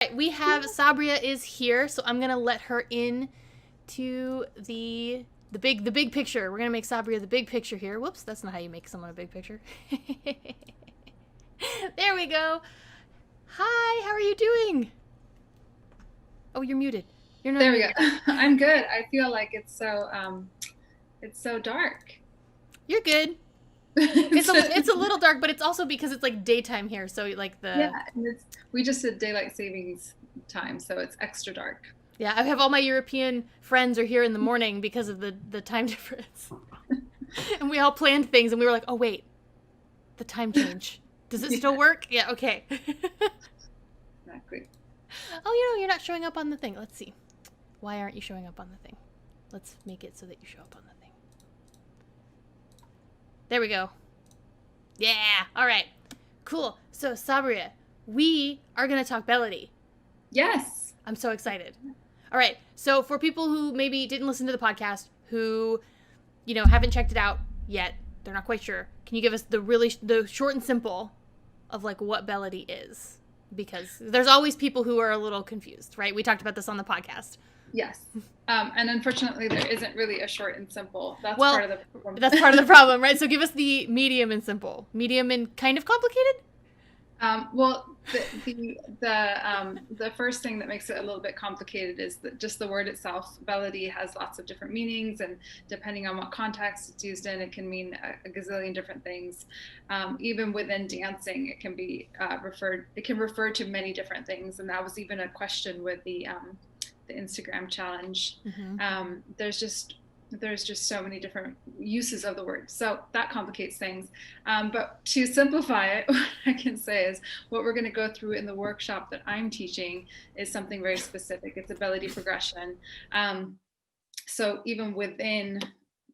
Right, we have Sabriye is here, so I'm gonna let her in to the big picture. We're gonna make Sabriye the big picture here. Whoops, that's not how you make someone a big picture. There we go. Hi, how are you doing? Oh, you're muted. You're not There we muted. go. I'm good. I feel like it's so dark. You're good. It's a little dark, but it's also because it's like daytime here, so like Yeah, the and we just did daylight savings time, so it's extra dark. yeah. I have all my European friends are here in the morning because of the time difference, and we all planned things, and we were like, oh wait, the time change. Does it still Yeah, work? Yeah, okay. exactly. Oh, you're not showing up on the thing. Let's see. Why aren't you showing up on the thing? Let's make it so that you show up on the thing. There we go. Yeah. All right. Cool. So, Sabriye, we are going to talk Beledi. Yes. I'm so excited. All right. So, for people who maybe didn't listen to the podcast, who, haven't checked it out yet, they're not quite sure. Can you give us the short and simple of like what Beledi is? Because there's always people who are a little confused, right? We talked about this on the podcast. Yes. And unfortunately, there isn't really a short and simple. That's Well, part of the problem. that's part of the problem, right? So give us the medium and simple. Medium and kind of complicated? Well, the first thing that makes it a little bit complicated is that just the word itself. Beledi has lots of different meanings, and depending on what context it's used in, it can mean a gazillion different things. Even within dancing, it can be referred. It can refer to many different things, and that was even a question with the Instagram challenge. Mm-hmm. There's just so many different uses of the word, so that complicates things. But to simplify it, what I can say is what we're going to go through in the workshop that I'm teaching is something very specific. It's a Beledi progression. So even within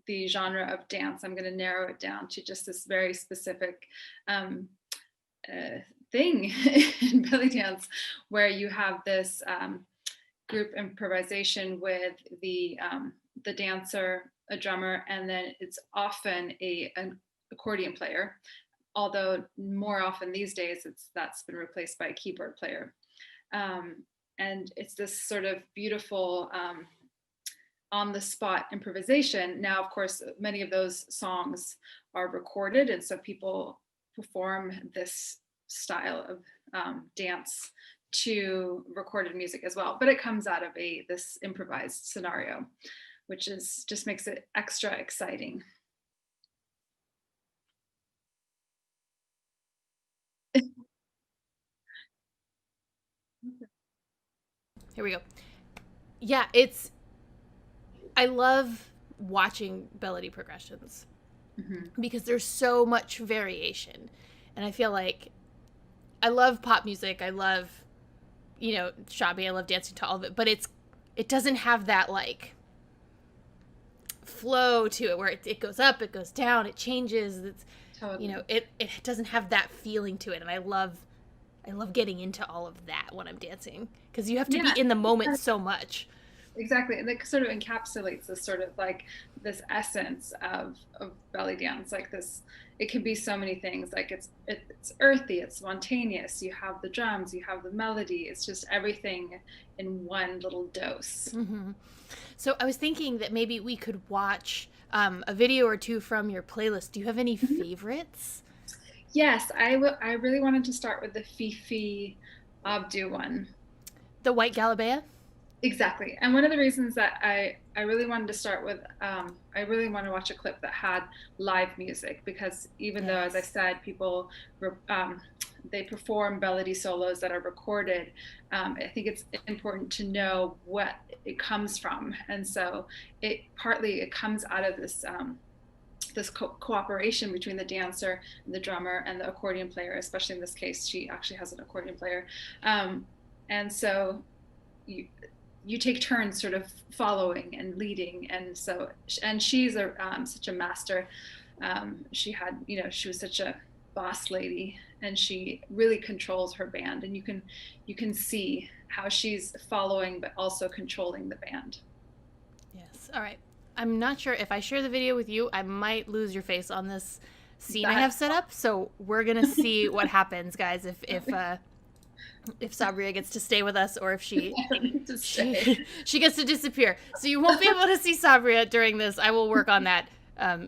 the genre of dance, I'm going to narrow it down to just this very specific thing in belly dance, where you have this group improvisation with the dancer, a drummer, and then it's often an accordion player. Although more often these days, that's been replaced by a keyboard player. And it's this sort of beautiful on the spot improvisation. Now, of course, many of those songs are recorded, and so people perform this style of dance to recorded music as well. But it comes out of this improvised scenario, which is just makes it extra exciting. Here we go. Yeah, I love watching Beledi progressions Mm-hmm. because there's so much variation. And I feel like I love pop music. I love, shabby. I love dancing to all of it. But it doesn't have that, like, flow to it where it goes up, it goes down, it changes. It's, Totally. it doesn't have that feeling to it. And I love getting into all of that when I'm dancing because you have to be Yeah, in the moment so much. exactly. And it sort of encapsulates this sort of like this essence of belly dance. Like this, it can be so many things. Like it's earthy, it's spontaneous. You have the drums, you have the melody. It's just everything in one little dose. Mm-hmm. So I was thinking that maybe we could watch a video or two from your playlist. Do you have any Mhm. favorites? Yes, I really wanted to start with the Fifi Abdu one. The White Galabea? Exactly. And one of the reasons that I really wanted to start with, I really want to watch a clip that had live music, because even though, as I Yes. said, people they perform Beledi solos that are recorded, I think it's important to know what it comes from. And so it comes out of this cooperation between the dancer and the drummer and the accordion player. Especially in this case, she actually has an accordion player, and so you you take turns sort of following and leading. And so and she's such a master. She was such a boss lady, and she really controls her band, and you can see how she's following but also controlling the band. Yes. All right. I'm not sure if I share the video with you, I might lose your face on this scene I have That's set up. So we're gonna see what happens, guys. If if Sabriye gets to stay with us or if she she gets to disappear. So you won't be able to see Sabriye during this. I will work on that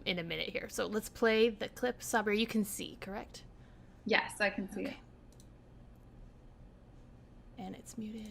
in a minute here. So let's play the clip. Sabriye, you can see, correct? Yes, I can see it. And it's muted.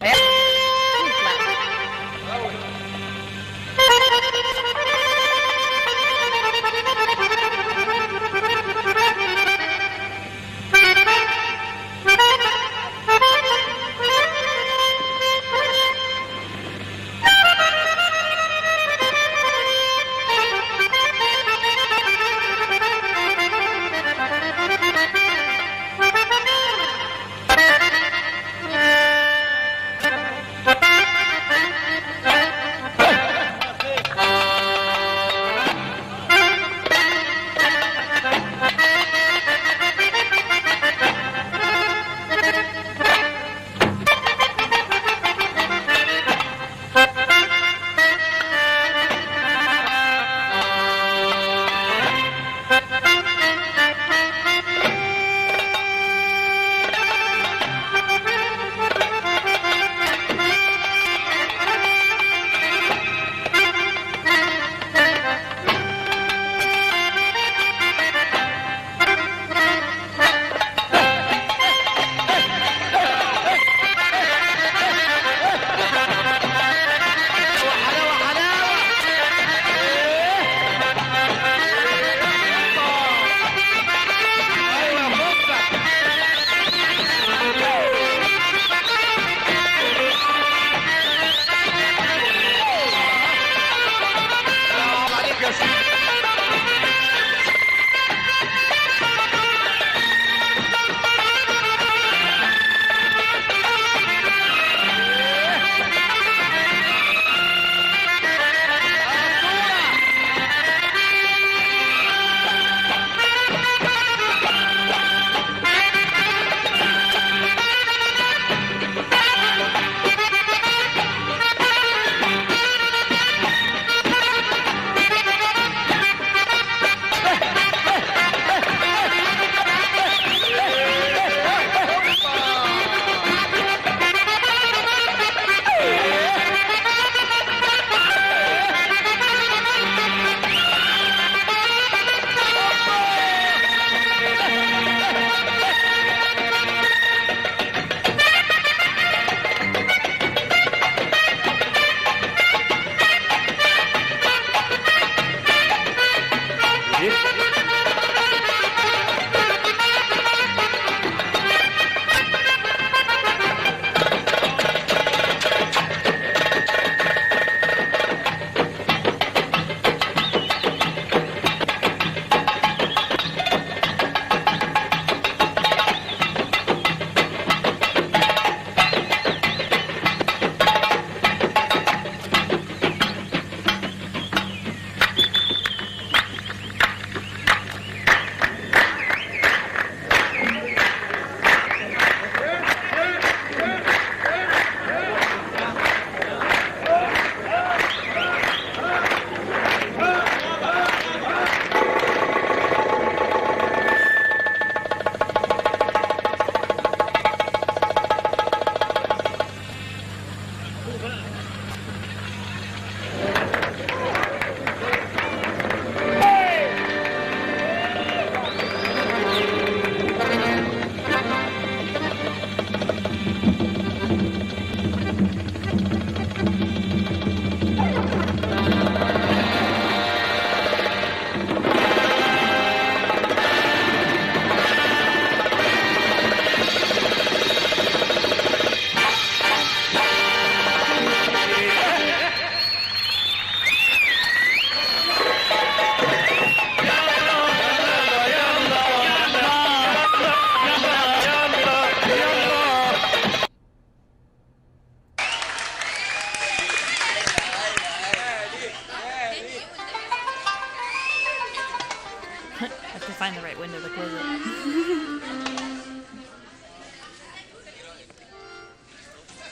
find the right window to close it.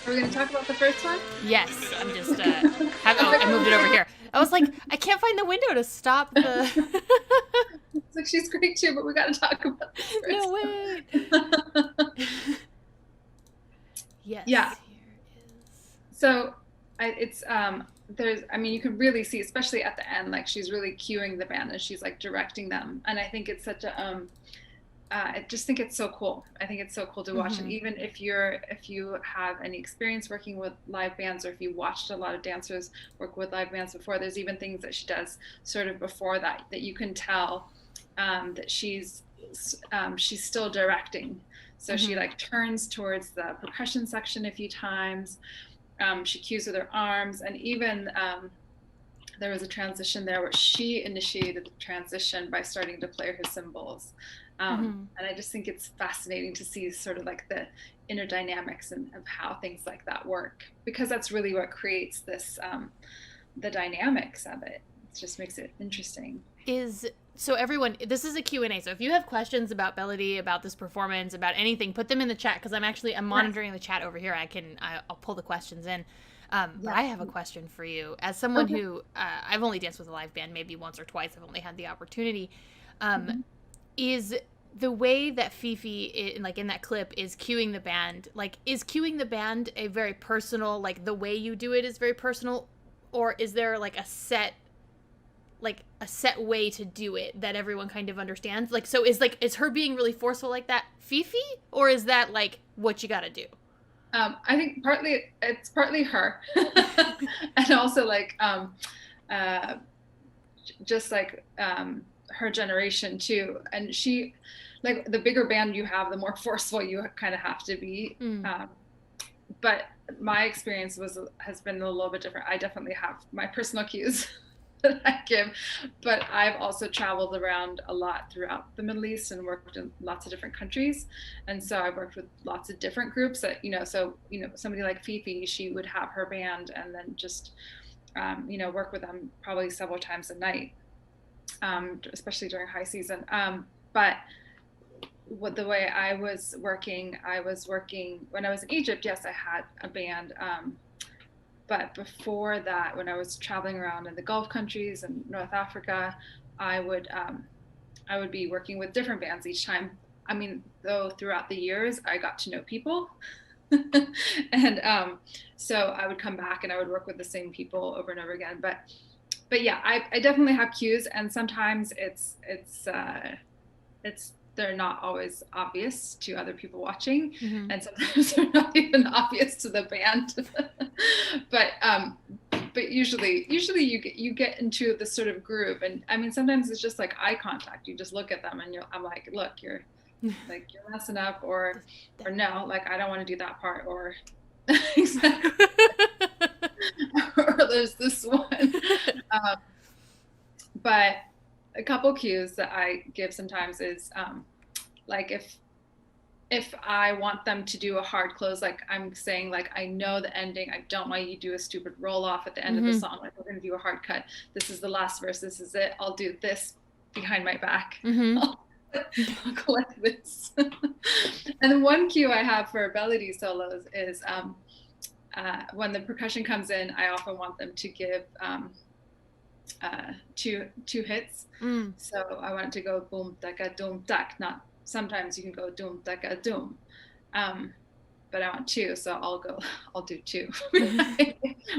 Are we going to talk about the first one? Yes, I'm just, I moved it over here. I was like, I can't find the window to stop the... It's like, she's great too, but we got to talk about this first. No way. Yes. Yeah. Here is. So you can really see, especially at the end, like she's really cueing the band and she's like directing them. And I think it's such a, I just think it's so cool. I think it's so cool to watch. And even if you have any experience working with live bands, or if you watched a lot of dancers work with live bands before, there's even things that she does sort of before that you can tell that she's still directing. So she like turns towards the percussion section a few times. She cues with her arms, and even there was a transition there where she initiated the transition by starting to play her cymbals. And I just think it's fascinating to see sort of like the inner dynamics and of how things like that work, because that's really what creates this, the dynamics of it. It just makes it interesting. So everyone, this is a Q&A. So if you have questions about Beledi, about this performance, about anything, put them in the chat, because I'm monitoring the chat over here. I'll pull the questions in. But I have a question for you. As someone who, I've only danced with a live band maybe once or twice. I've only had the opportunity. Is the way that Fifi, like in that clip, is cueing the band, like, is cueing the band a very personal, like the way you do it is very personal, or is there like a set way to do it that everyone kind of understands? Like, so is her being really forceful like that Fifi, or is that like what you gotta do? I think it's partly her, and also like just like her generation too. And she, like, the bigger band you have, the more forceful you kind of have to be. But my experience has been a little bit different. I definitely have my personal cues that I give, but I've also traveled around a lot throughout the Middle East and worked in lots of different countries. And so I've worked with lots of different groups that, somebody like Fifi, she would have her band and then just, work with them probably several times a night, especially during high season. But the way I was working when I was in Egypt. Yes, I had a band. But before that, when I was traveling around in the Gulf countries and North Africa, I would be working with different bands each time. I mean, though throughout the years, I got to know people. And so I would come back and I would work with the same people over and over again. But yeah, I definitely have cues, and sometimes it's they're not always obvious to other people watching, and sometimes they're not even obvious to the band. But usually you get into this sort of groove, and I mean sometimes it's just like eye contact. You just look at them, and I'm like, look, you're messing up, or no, like I don't want to do that part, or or there's this one. But a couple cues that I give sometimes is like if I want them to do a hard close, like I'm saying, like, I know the ending, I don't want you to do a stupid roll off at the end of the song, like we're going to do a hard cut, this is the last verse, this is it, I'll do this behind my back. I'll go like this. And then one cue I have for Beledi solos is when the percussion comes in, I often want them to give two hits. So I want it to go boom taka doom tak. Not sometimes you can go doom taka doom, but I want two, so I'll do two.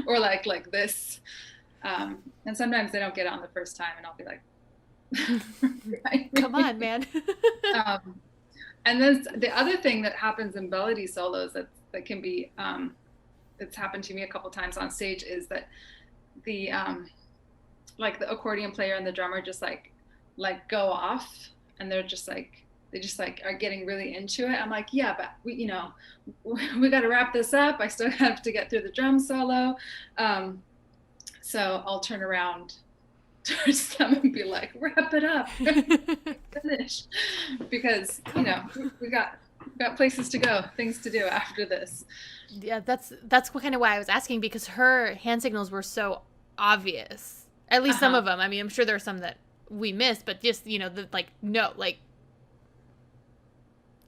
Or like this, and sometimes they don't get it on the first time, and I'll be like, come on, man. And then the other thing that happens in Beledi solos that can be it's happened to me a couple times on stage is that the like the accordion player and the drummer just like go off, and they just are getting really into it. I'm like, yeah, but we got to wrap this up. I still have to get through the drum solo. So I'll turn around towards them and be like, wrap it up, finish, because we got places to go, things to do after this. Yeah, that's kind of why I was asking, because her hand signals were so obvious. At least some of them. I mean, I'm sure there are some that we missed, but just, the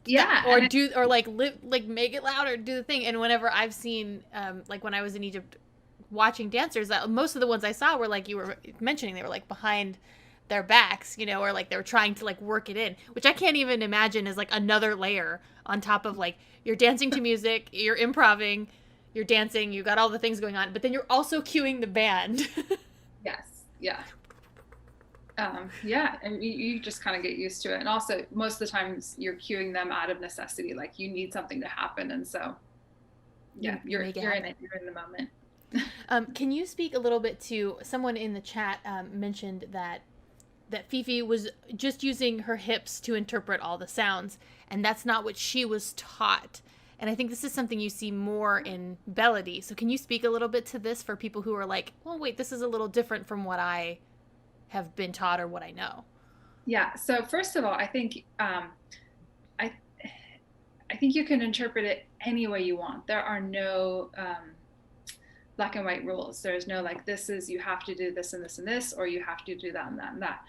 yeah, or make it louder, do the thing. And whenever I've seen, like when I was in Egypt watching dancers, that most of the ones I saw were like you were mentioning, they were like behind their backs, or like they're trying to like work it in, which I can't even imagine is like another layer on top of like you're dancing to music, you're improving, you're dancing, you got all the things going on, but then you're also cueing the band. Yes. Yeah. Yeah, and you just kind of get used to it. And also, most of the times you're cueing them out of necessity, like you need something to happen, and so yeah, you're in it, you're in the moment. Can you speak a little bit to someone in the chat mentioned that Fifi was just using her hips to interpret all the sounds, and that's not what she was taught. And I think this is something you see more in Beledi. So can you speak a little bit to this for people who are like, well, wait, this is a little different from what I have been taught or what I know? Yeah. So first of all, I think I think you can interpret it any way you want. There are no black and white rules. There's no like, this is, you have to do this and this and this, or you have to do that and that and that.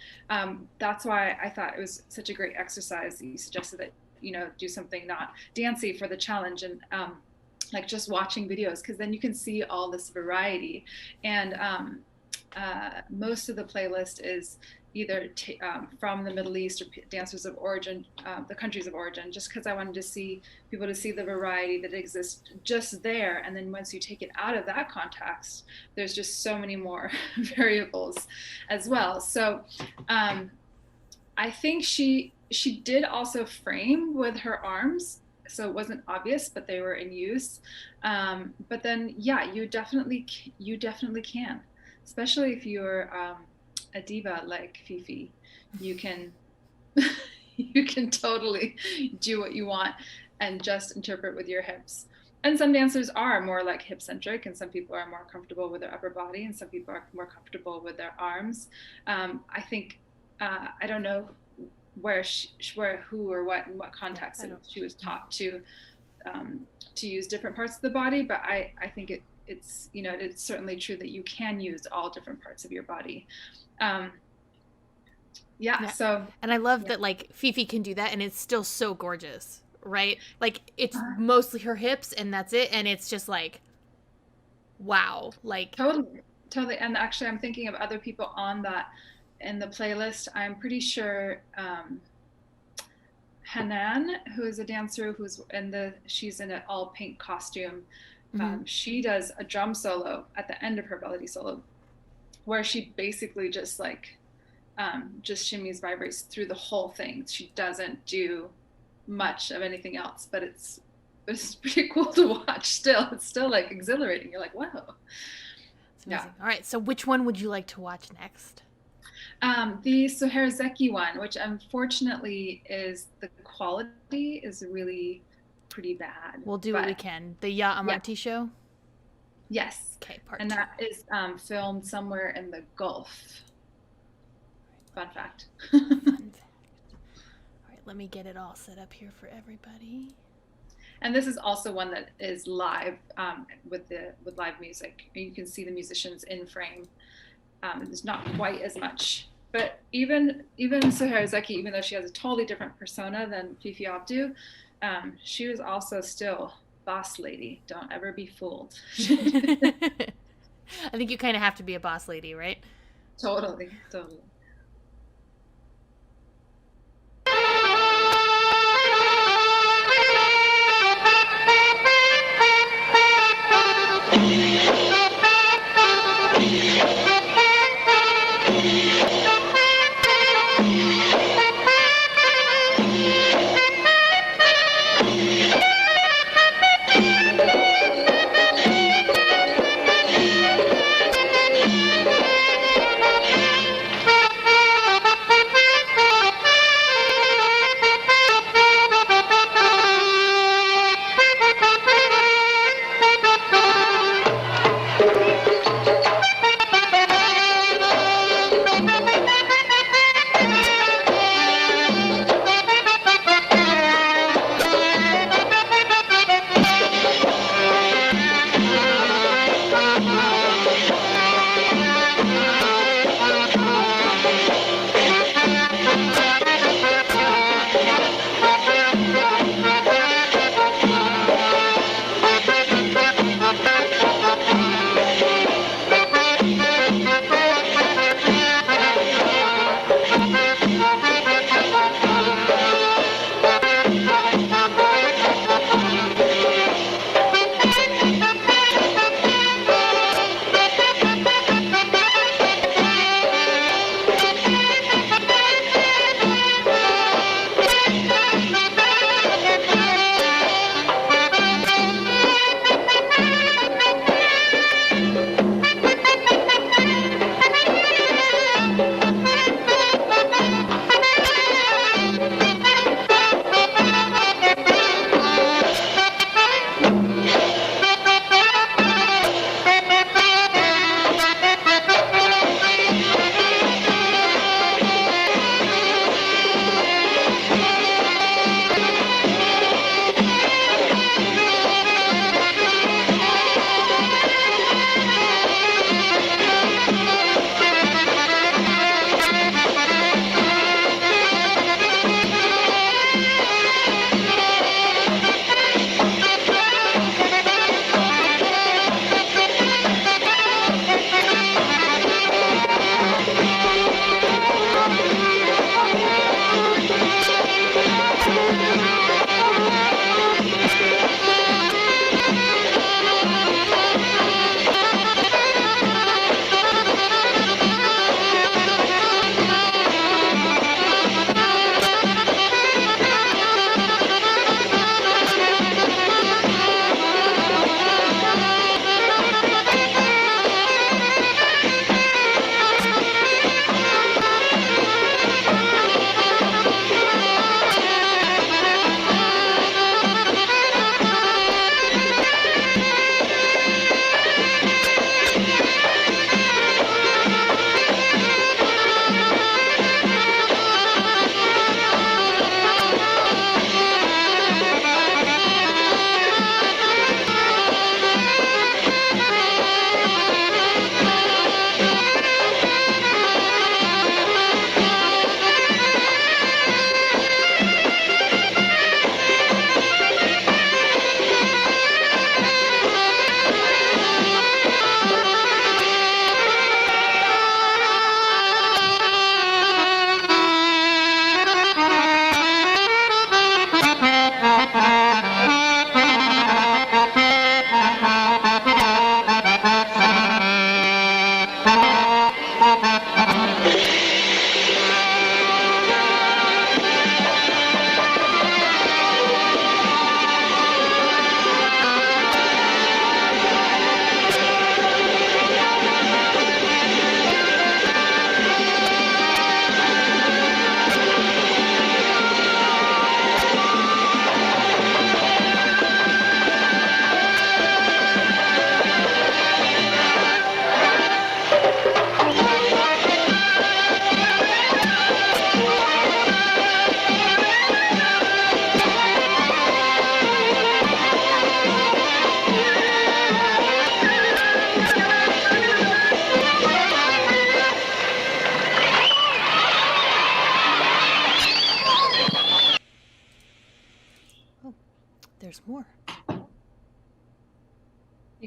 That's why I thought it was such a great exercise. You suggested that, do something not dancey for the challenge, and like just watching videos, because then you can see all this variety. And most of the playlist is either from the Middle East or dancers of origin, the countries of origin, just because I wanted to see people to see the variety that exists just there. And then once you take it out of that context, there's just so many more variables as well. So I think she did also frame with her arms, so it wasn't obvious, but they were in use. But then, yeah, you definitely can, especially if you're a diva like Fifi. You can you can totally do what you want and just interpret with your hips. And some dancers are more like hip centric, and some people are more comfortable with their upper body, and some people are more comfortable with their arms. I think I don't know who or what in what context she was taught to use different parts of the body, but I think it's it's certainly true that you can use all different parts of your body. So, and I love that like Fifi can do that and it's still so gorgeous, right? Like it's mostly her hips and that's it, and it's just like wow, like totally. And actually I'm thinking of other people on that in the playlist. I'm pretty sure Hanan, who is a dancer she's in an all pink costume. She does a drum solo at the end of her Beledi solo, where she basically just like just shimmies, vibrates through the whole thing. She doesn't do much of anything else, but it's pretty cool to watch. It's still like exhilarating. You're like, wow. Yeah. All right. So which one would you like to watch next? The Soherzeki one, which unfortunately the quality is really pretty bad. We'll do what we can. The Ya Amati show? Yes. Okay, part and 2. That is filmed somewhere in the Gulf. Fun fact. Fun fact. All right, let me get it all set up here for everybody. And this is also one that is live with live music. You can see the musicians in frame. There's not quite as much, but even Soherzeki, even though she has a totally different persona than Fifi Abdu, she was also still boss lady. Don't ever be fooled. I think you kind of have to be a boss lady, right? Totally.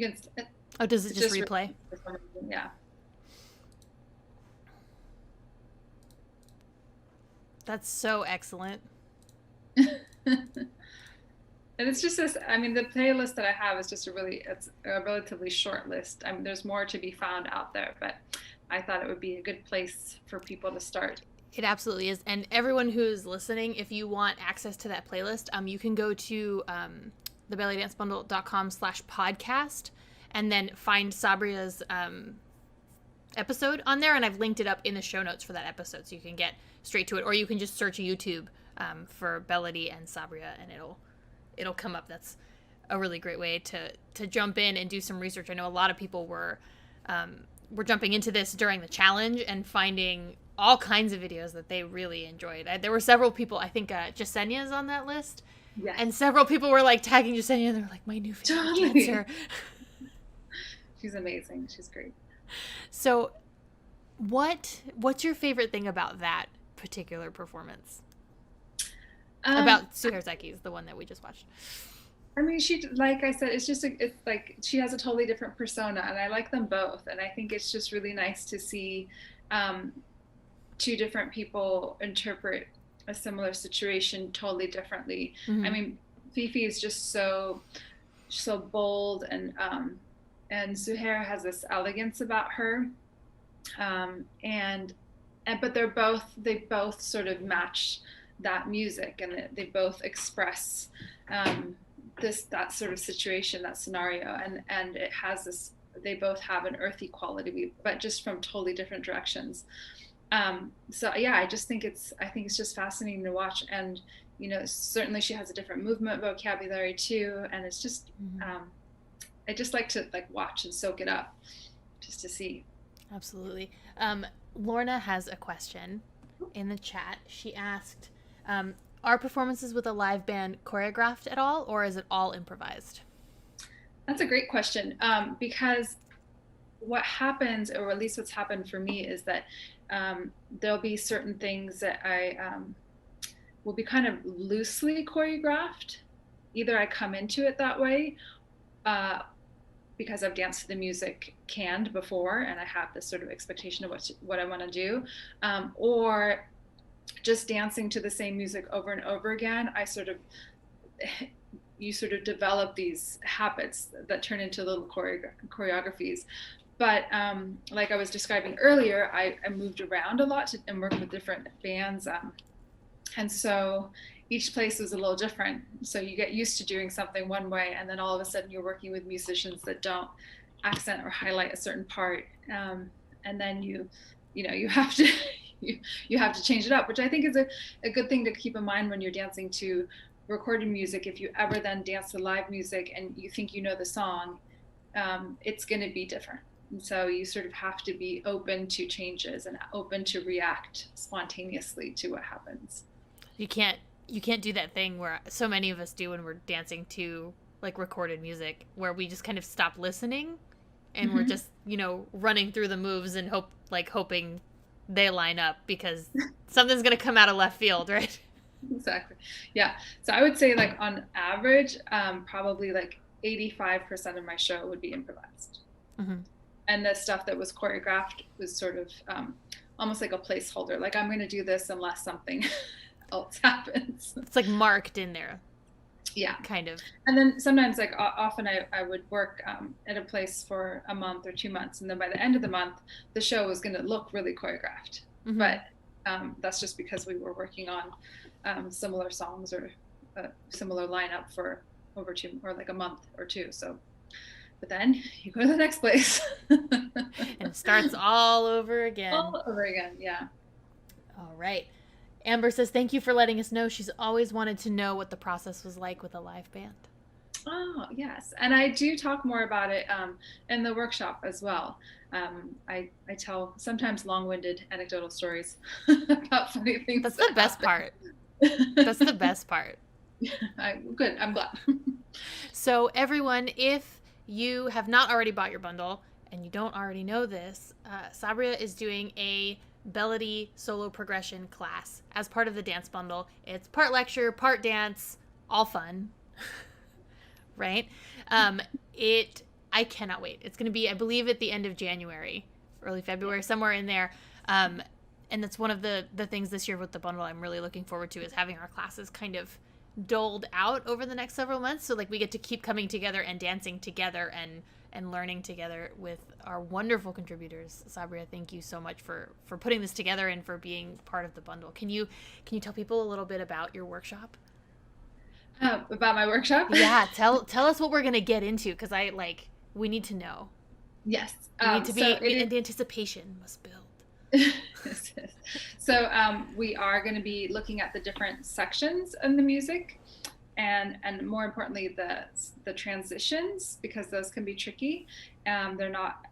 You can. Oh, does it It's just just replay? for some reason, yeah. That's so excellent. And it's just this, I mean, the playlist that I have is just it's a relatively short list. I mean, there's more to be found out there, but I thought it would be a good place for people to start. It absolutely is. And everyone who's listening, if you want access to that playlist, you can go to thebellydancebundle.com/podcast and then find Sabriye's episode on there. And I've linked it up in the show notes for that episode, so you can get straight to it. Or you can just search YouTube for Beledi and Sabriye, and it'll come up. That's a really great way to jump in and do some research. I know a lot of people were jumping into this during the challenge and finding all kinds of videos that they really enjoyed. There were several people, I think Jasenia is on that list. Yes. And several people were like tagging Jasenia, and they were like, my new favorite dancer. She's amazing. She's great. So what's your favorite thing about that particular performance? About Suherzaki's, the one that we just watched. I mean, she, like I said, it's like she has a totally different persona, and I like them both. And I think it's just really nice to see two different people interpret a similar situation totally differently. Mm-hmm. I mean, Fifi is just so bold, and Suher has this elegance about her, but they both sort of match that music, and they both express that sort of situation, that scenario, and it has this. They both have an earthy quality, but just from totally different directions. So yeah, I think it's just fascinating to watch, and certainly she has a different movement vocabulary too, and it's just I just like to watch and soak it up just to see. Absolutely. Lorna has a question in the chat. She asked, are performances with a live band choreographed at all, or is it all improvised? That's a great question, because what happens, or at least what's happened for me, is that there'll be certain things that I will be kind of loosely choreographed. Either I come into it that way because I've danced to the music canned before, and I have this sort of expectation of what I want to do, or just dancing to the same music over and over again. You sort of develop these habits that turn into little choreographies. But like I was describing earlier, I moved around a lot and worked with different bands. And so each place was a little different. So you get used to doing something one way, and then all of a sudden you're working with musicians that don't accent or highlight a certain part. And then you have to you have to change it up, which I think is a good thing to keep in mind when you're dancing to recorded music. If you ever then dance to live music and you think you know the song, it's going to be different. And so you sort of have to be open to changes and open to react spontaneously to what happens. You can't do that thing where so many of us do when we're dancing to like recorded music, where we just kind of stop listening and we're just, running through the moves and hoping they line up because something's going to come out of left field, right? Exactly. Yeah. So I would say on average, probably 85% of my show would be improvised. Mm-hmm. And the stuff that was choreographed was sort of almost like a placeholder. I'm going to do this unless something else happens. It's marked in there. Yeah. Kind of. And then sometimes often I would work at a place for a month or 2 months. And then by the end of the month, the show was going to look really choreographed. Mm-hmm. But that's just because we were working on similar songs or a similar lineup for over a month or two. So, but then you go to the next place. And it starts all over again. All over again, yeah. All right. Amber says, thank you for letting us know. She's always wanted to know what the process was like with a live band. Oh, yes. And I do talk more about it in the workshop as well. I tell sometimes long-winded anecdotal stories about funny things. That's the best part. That's the best part. Good. I'm glad. So everyone, if you have not already bought your bundle and you don't already know this, Sabriye is doing a Beledi solo progression class as part of the dance bundle. It's part lecture, part dance, all fun. Right? It I cannot wait. It's going to be, I believe, at the end of January, early February, somewhere in there. And that's one of the things this year with the bundle I'm really looking forward to, is having our classes kind of doled out over the next several months, so like we get to keep coming together and dancing together and learning together with our wonderful contributors. Sabriye, thank you so much for putting this together and for being part of the bundle. Can you tell people a little bit about your workshop? About my workshop? Yeah, tell us what we're gonna get into, because we need to know. Yes. We need to be, the anticipation must build. So we are going to be looking at the different sections in the music, and more importantly the transitions, because those can be tricky. They're not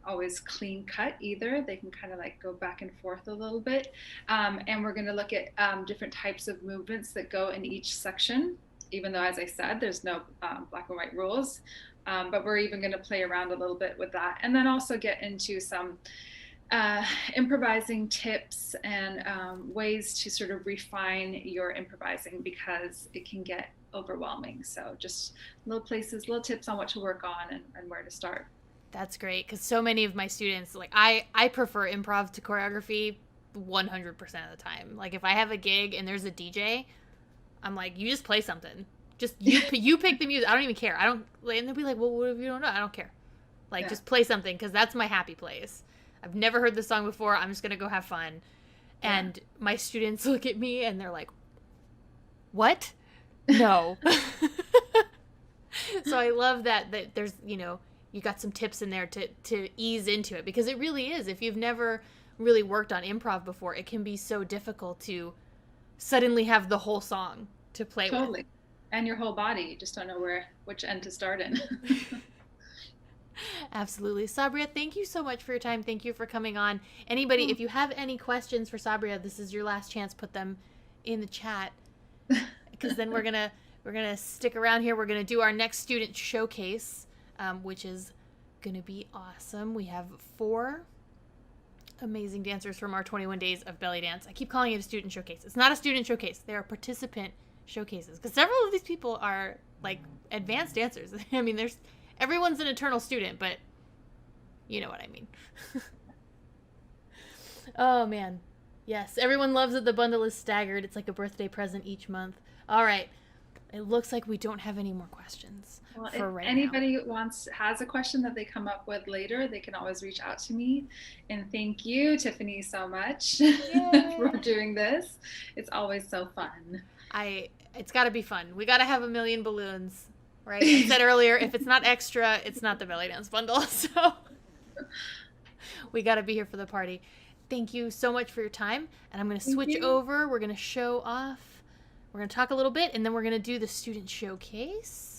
always clean cut either. They can kind of like go back and forth a little bit, and we're going to look at different types of movements that go in each section, even though, as I said, there's no black and white rules, but we're even going to play around a little bit with that, and then also get into some improvising tips and ways to sort of refine your improvising, because it can get overwhelming. So just little tips on what to work on and where to start. That's great, because so many of my students, like I prefer improv to choreography 100% of the time. Like if I have a gig and there's a DJ, I'm like, you just play something. Just you pick the music. I don't even care. I don't. And they'll be like, well, what if you don't know? I don't care. Like just play something, because that's my happy place. I've never heard this song before. I'm just going to go have fun. And my students look at me and they're like, what? No. So I love that there's, you got some tips in there to ease into it, because it really is. If you've never really worked on improv before, it can be so difficult to suddenly have the whole song to play with. Totally. And your whole body. You just don't know which end to start in. Absolutely. Sabriye, thank you so much for your time. Thank you for coming on. Anybody, if you have any questions for Sabriye, this is your last chance. Put them in the chat, because then we're gonna stick around here. We're gonna do our next student showcase, which is gonna be awesome. We have 4 amazing dancers from our 21 days of belly dance. I keep calling it a student showcase. It's not a student showcase. They are participant showcases, because several of these people are like advanced dancers. I mean, everyone's an eternal student, but you know what I mean. Oh, man. Yes, everyone loves that the bundle is staggered. It's like a birthday present each month. All right. It looks like we don't have any more questions for right now. Anybody has a question that they come up with later, they can always reach out to me. And thank you, Tiffany, so much for doing this. It's always so fun. It's got to be fun. We got to have a million balloons. Right? I said earlier, if it's not extra, it's not the belly dance bundle. So we got to be here for the party. Thank you so much for your time. And I'm going to switch over. We're going to show off. We're going to talk a little bit, and then we're going to do the student showcase.